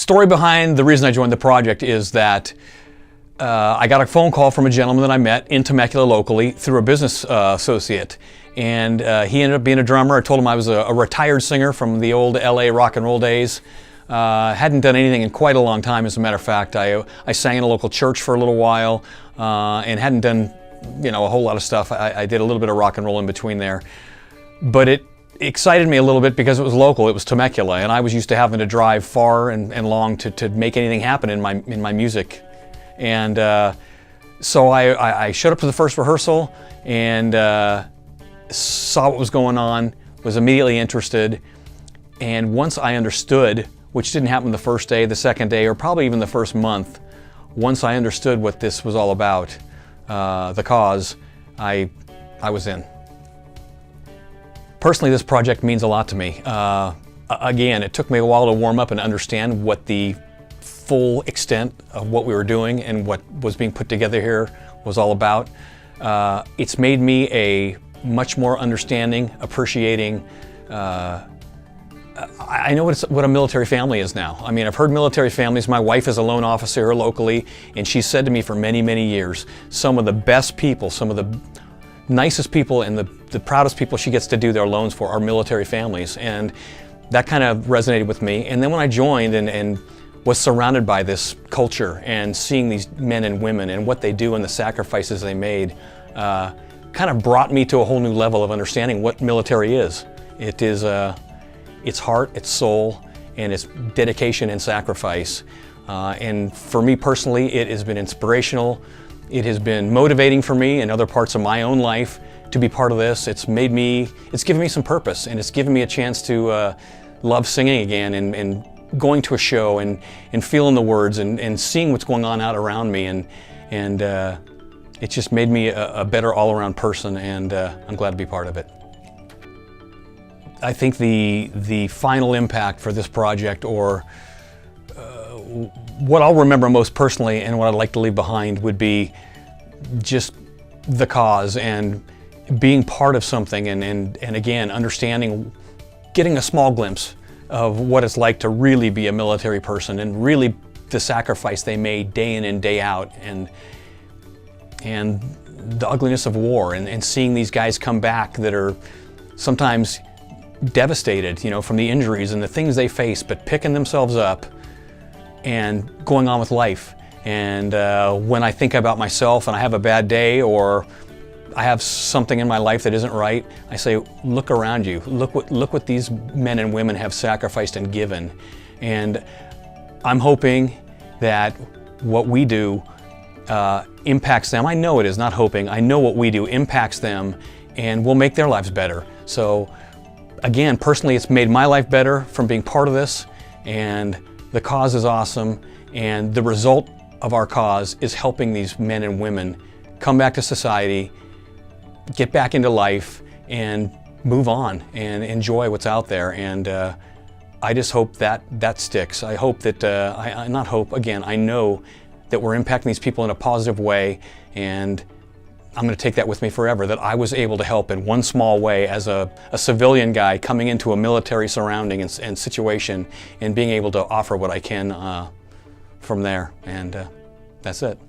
story behind the reason I joined the project is that I got a phone call from a gentleman that I met in Temecula locally through a business associate. And he ended up being a drummer. I told him I was a retired singer from the old LA rock and roll days. Hadn't done anything in quite a long time, as a matter of fact. I sang in a local church for a little while and hadn't done, a whole lot of stuff. I did a little bit of rock and roll in between there. But it excited me a little bit because it was local. It was Temecula, and I was used to having to drive far and long to make anything happen in my music. And so I showed up to the first rehearsal and saw what was going on, was immediately interested. And once I understood, which didn't happen the first day, the second day, or probably even the first month, once I understood what this was all about, the cause, I was in. Personally, this project means a lot to me. Again, it took me a while to warm up and understand what the full extent of what we were doing and what was being put together here was all about. It's made me a much more understanding, appreciating, I know what a military family is now. I mean, I've heard military families. My wife is a loan officer here locally, and she said to me for many, many years, some of the best people, some of the nicest people and the proudest people she gets to do their loans for are military families. And that kind of resonated with me. And then when I joined and was surrounded by this culture and seeing these men and women and what they do and the sacrifices they made, kind of brought me to a whole new level of understanding what military is. It is its heart, its soul, and its dedication and sacrifice. And for me personally, it has been inspirational. It has been motivating for me in other parts of my own life to be part of this. It's given me some purpose, and it's given me a chance to love singing again and going to a show and feeling the words and seeing what's going on out around me. And it's just made me a better all-around person, and I'm glad to be part of it. I think the final impact for this project, or what I'll remember most personally and what I'd like to leave behind, would be just the cause and being part of something and again, understanding, getting a small glimpse of what it's like to really be a military person and really the sacrifice they made day in and day out, and the ugliness of war, and seeing these guys come back that are sometimes devastated, from the injuries and the things they face, but picking themselves up and going on with life. And when I think about myself and I have a bad day or I have something in my life that isn't right, I say, look around you. Look what these men and women have sacrificed and given. And I'm hoping that what we do impacts them. I know it is, not hoping. I know what we do impacts them and will make their lives better. So again, personally, it's made my life better from being part of this, and the cause is awesome, and the result of our cause is helping these men and women come back to society, get back into life, and move on and enjoy what's out there. And I just hope that sticks. I hope that, not hope, again, I know that we're impacting these people in a positive way, and I'm going to take that with me forever, that I was able to help in one small way as a civilian guy coming into a military surrounding and situation, and being able to offer what I can from there. And that's it.